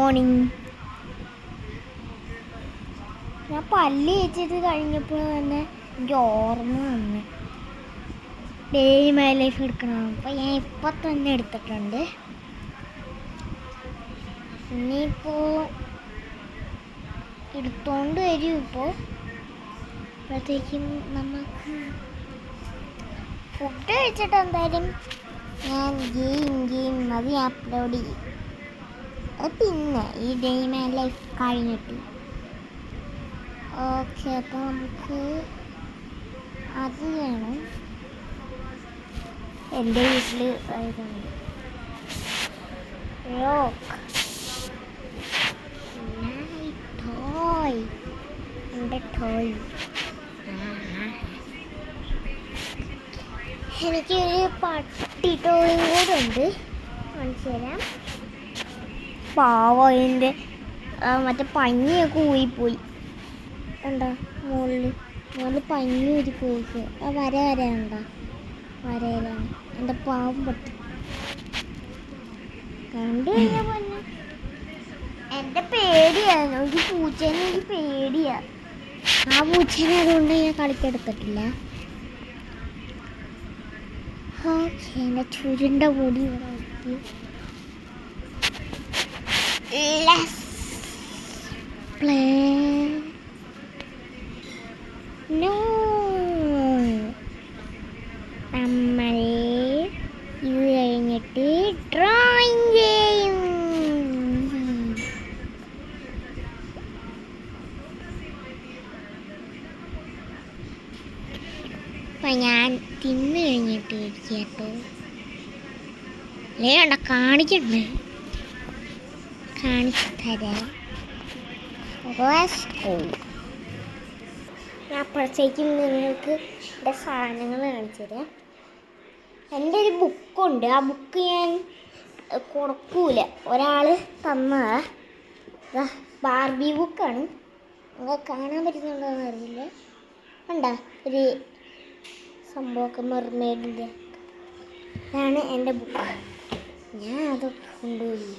Morning. ഞാൻ പല്ല് തേച്ചിട്ട് കഴിഞ്ഞപ്പോൾ തന്നെ എനിക്ക് ഓർമ്മ വന്നു ഡേ മൈ ലൈഫ് എടുക്കണം. അപ്പോൾ ഞാൻ ഇപ്പം തന്നെ എടുത്തിട്ടുണ്ട്. ഇനിയിപ്പോൾ എടുത്തോണ്ട് വരും. അപ്പോഴത്തേക്കും നമുക്ക് ഫുഡ് കഴിച്ചിട്ട് എന്തായാലും ഞാൻ ഗെയിം അത് ഞാൻ അപ്ലോഡ് ചെയ്യും. അത് പിന്നെ ഈ ഡേ മൈ ലൈഫ് കഴിഞ്ഞിട്ട്. ഓക്കെ, അപ്പോൾ നമുക്ക് അത് വേണം. എൻ്റെ വീട്ടിൽ ഇതുണ്ട് ടോയ്. എൻ്റെ ടോയ് എനിക്കൊരു പട്ടി ടോയും കൂടെ ഉണ്ട്, കാണിച്ചു തരാം. പാവം അതിൻ്റെ മറ്റേ പഞ്ഞിയൊക്കെ ഊരിപ്പോയി. എന്താ മുകളിൽ പഞ്ഞി ഊരിപ്പോയി. ആ വരയുണ്ടോ? വരയിലാണ് എൻ്റെ പാവം പട്ടി. കണ്ടു കഴിഞ്ഞാൽ പിന്നെ എൻ്റെ പേടിയാണ്. ഒരു പൂച്ചേനെ എനിക്ക് പേടിയാണ്. ആ പൂച്ചേനെ അതുകൊണ്ട് ഞാൻ കളിക്കെടുത്തിട്ടില്ല. ഓക്കെ, എൻ്റെ ചുരുണ്ട മുടി നോക്കി. Let's play. No. നമ്മൾ ഇത് കഴിഞ്ഞിട്ട് ഡ്രോയിങ് ചെയ്യും. അപ്പം ഞാൻ തിന്ന് കഴിഞ്ഞിട്ട് കേട്ടോ. വേണ്ട, കാണിക്കണ്ടേ? കാണിച്ചു തരാം. ഞാൻ അപ്പോഴത്തേക്കും നിങ്ങൾക്ക് എൻ്റെ സാധനങ്ങൾ കാണിച്ചു തരാം. എൻ്റെ ഒരു ബുക്കുണ്ട്. ആ ബുക്ക് ഞാൻ കൊടുക്കൂല. ഒരാൾ തന്നതാ. ബാർബി ബുക്കാണ്. നിങ്ങൾക്ക് കാണാൻ പറ്റുന്നുണ്ടോയെന്ന് അറിയില്ല. കണ്ടോ ഒരു സംഭവമൊക്കെ മെർമെയ്ഡിൻ്റെ. ഇതാണ് എൻ്റെ ബുക്ക്. ഞാൻ അത് കൊണ്ടുപോയി.